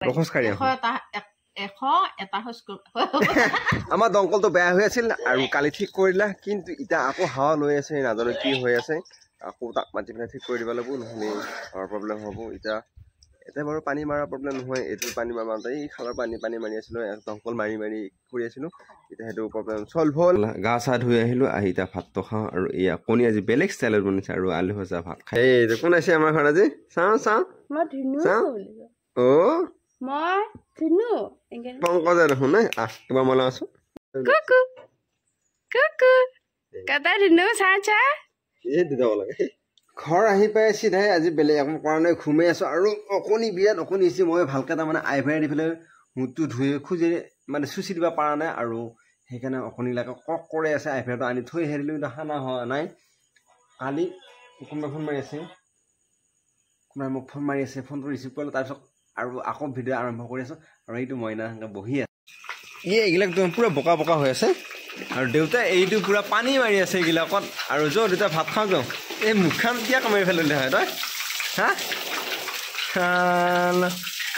খোজকাঢ়ি আমাৰ দংকলটো বেয়া হৈ আছিল আৰু কালি ঠিক কৰিলা কিন্তু এতিয়া আকৌ হাৱা লৈ আছে নাজানো কি হৈ আছে আকৌ তাক মাতি পিনে ঠিক কৰি দিব লাগিব নহ'লে আমাৰ প্ৰব্লেম হ'ব এতিয়া বাৰু পানী মাৰা প্ৰব্লেম নহয় এইটো পানী মাৰোঁতে এই খালৰ পানী মাৰি আছিলোঁ দংকল মাৰি কৰি আছিলোঁ এতিয়া সেইটো প্ৰব্লেম চল্ভ হ'ল গা চা ধুই আহিলোঁ আহি এতিয়া ভাতটো খাওঁ আৰু এয়া কণী আজি বেলেগ ষ্টাইলত বনাইছে আৰু আলু ভজা ভাত খাই এই কোন আছে আমাৰ ঘৰত আজি চাওঁ মই ধুনু পংকজে দেখোন নাই কিবা মই আছো ঘৰ আহি পাই চিধাই আজি বেলেগ একো কৰা নাই ঘুমাই আছো আৰু অকণি বিৰাট অকণি হৈছে মই ভালকে তাৰমানে আইভাই দি পেলাই মুখটো ধুই খুজি মানে চুচি দিব পৰা নাই আৰু সেইকাৰণে অকণিবিলাকে কক কৰি আছে আইভাইটো আনি থৈ আহিলোঁ কিন্তু খানা হোৱা নাই কালি কোনোবাই ফোন মাৰি আছে কোনোবাই মোক ফোন মাৰি আছে ফোনটো ৰিচিভ কৰিলোঁ তাৰপিছত আৰু আকৌ ভিডিঅ' আৰম্ভ কৰি আছোঁ আৰু এইটো মইনা বহি আছে এইবিলাক পুৰা বোকা বোকা হৈ আছে আৰু দেউতাই এইটো পুৰা পানী মাৰি আছে এইবিলাকত আৰু য'ত দেউতা ভাত খাওঁ যাওঁ এই মুখখন কিয় কমাই পেলালে হয় তই হা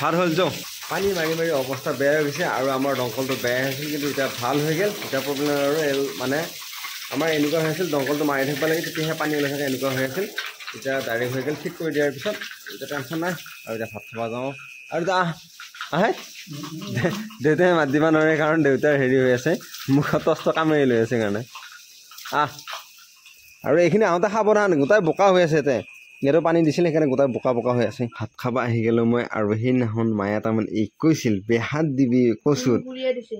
ভাত হ'ল যাওঁ পানী মাৰি অৱস্থা বেয়া হৈ গৈছে আৰু আমাৰ দংকলটো বেয়া হৈছিল কিন্তু এতিয়া ভাল হৈ গ'ল এতিয়া প্ৰব্লেম আৰু মানে আমাৰ এনেকুৱা হৈ আছিল দংকলটো মাৰি থাকিব লাগে তেতিয়াহে পানী ওলাই থাকে এনেকুৱা হৈ আছিল এতিয়া ডাইৰেক্ট হৈ গ'ল ঠিক কৰি দিয়াৰ পিছত এতিয়া টেনশ্যন নাই আৰু এতিয়া ভাত খাব যাওঁ আৰু এতিয়া আহে দেউতাই মাত দিব নোৱাৰে কাৰণ দেউতাৰ হেৰি হৈ আছে মুখত টষ্ট কামেৰি লৈ আছে কাৰণে আৰু এইখিনি আহোঁতে সাৱধান গোটাই বোকা হৈ আছে ইয়াতো পানী দিছিল সেইকাৰণে গোটাই বোকা হৈ আছে ভাত খাব আহি গ'লোঁ মই আৰু সেইদিনাখন মায়ে তাৰমানে কৈছিল বেহাত দিবি কচুত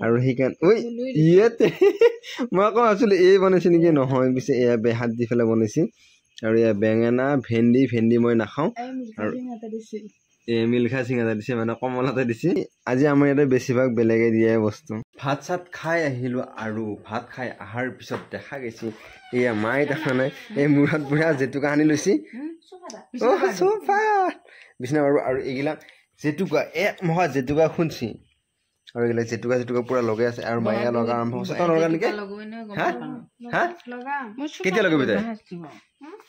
আৰু সেইকাৰণে ইয়াতে মই আকৌ ভাবিছিলোঁ এই বনাইছে নেকি নহয় পিছে এয়া বেহাত দি পেলাই বনাইছিল আৰু এয়া বেঙেনা ভেন্দি মই নাখাওঁ আৰু মিলখা চিঙা দিছে মানে কমলাতে দিছে আজি আমাৰ ইয়াতে বেছিভাগ বেলেগে দিয়ে বস্তু ভাত চাত খাই আহিলোঁ আৰু ভাত খাই অহাৰ পিছত দেখা গৈছে এয়া মায়ে দেখা নাই এই মূৰত বুঢ়া জেতুকা আনি লৈছে বিচনা আৰু এইগিলাক জেতুকা মহা জেতুকা খুন্দছি আৰু এইগিলাক জেতুকা পুৰা লগাই আছে আৰু মায়ে লগা আৰম্ভ হৈছে তই লগা নেকি কেতিয়া লগাবি তই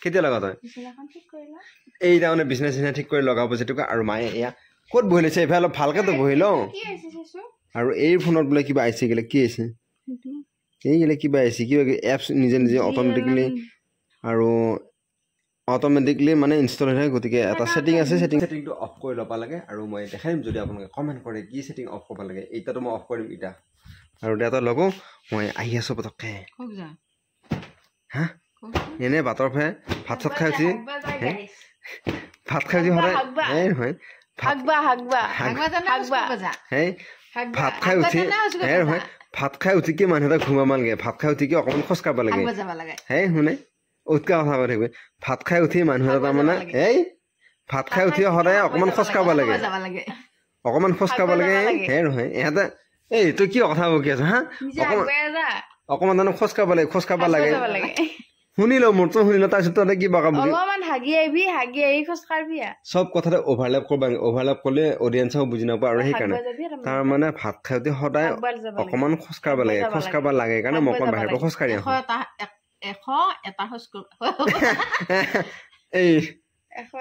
কেতিয়া লগা তই এই তাৰমানে বিচনা ঠিক কৰি লগাব জেতুকা আৰু মায়ে এয়া ক'ত বহি লৈছে এইফালে অলপ ভালকেতো বহি লওঁ আৰু এই ফোনত বোলে কিবা আহিছে এইগিলা কি আহিছে এইগিলা কিবা আহিছে কিবা এপছ নিজে অট'মেটিকলি মানে ইনষ্টল হৈ থাকে গতিকে এটা ছেটিং আছে ছেটিংটো অফ কৰি ল'ব লাগে আৰু মই দেখাই দিম যদি আপোনালোকে কমেণ্ট কৰে কি ছেটিং অফ কৰিব লাগে এতিয়াতো মই অফ কৰিম এতিয়া আৰু এটা লগাওঁ মই আহি আছোঁ পটককৈ হা এনেই বাটৰ ফালে ভাত চাত খাই উঠি সদায় এই নহয় ভাত খাই উঠি কি মানুহ এটা ঘুমাব লাগে ভাত খাই উঠি কি অকণমান খোজ কাঢ়িব লাগে শুনে উৎকা কথা কৈ থাকিব ভাত খাই উঠি মানুহ এটা তাৰমানে ভাত খাই উঠি সদায় অকণমান খোজ কাঢ়িব লাগে নহয় ইহঁতে তই কি কথা বকি আছ হা অকণমান জানো খোজ কাঢ়িব লাগে শুনিলো মোৰতো শুনিলো তাৰপিছত তহঁতে কি বকা বকি চব কথাতে অভাৰলেপ কৰিলে অডিয়েঞ্চেও বুজি নাপায় আৰু সেইকাৰণে তাৰমানে ভাত খাই উঠি সদায় অকণমান খোজ কাঢ়িব লাগে কাৰণে মই অকণমান বাহিৰৰ পৰা খোজ কাঢ়ি আহোঁ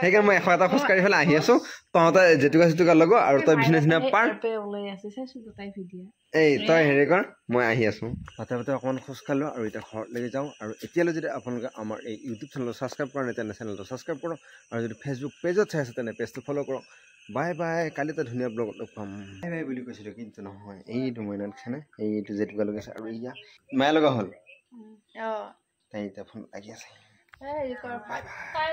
সেইকাৰণে মই 100 এটা খোজ কাঢ়ি পেলাই আহি আছো তহঁতে জেতুকা লগো আৰু তই বিচনা পাৰ তই হেৰি কৰ মই আহি আছো তাতে অকণমান খোজ কাঢ়িলোঁ আৰু এতিয়া ঘৰলৈকে যাওঁ আৰু এতিয়ালৈ যদি আপোনালোকে আমাৰ এই ইউটিউব চেনেলটো ছাবস্ক্ৰাইব কৰা নাই তেনে চেনেলটো ছাবস্ক্ৰাইব কৰক আৰু যদি ফেচবুক পেজত চাই আছে তেনে পেজটো ফ'ল' কৰক বাই কালি এটা ধুনীয়া ব্লগত লগ পাম বাই বুলি কৈছিলোঁ কিন্তু নহয় এইটো মইনা দেখিছেনে এইটো জেতুকা লগাইছে আৰু ইয়া মায়ে লগা হ'ল তাই এতিয়া ফোন লাগি আছে বাই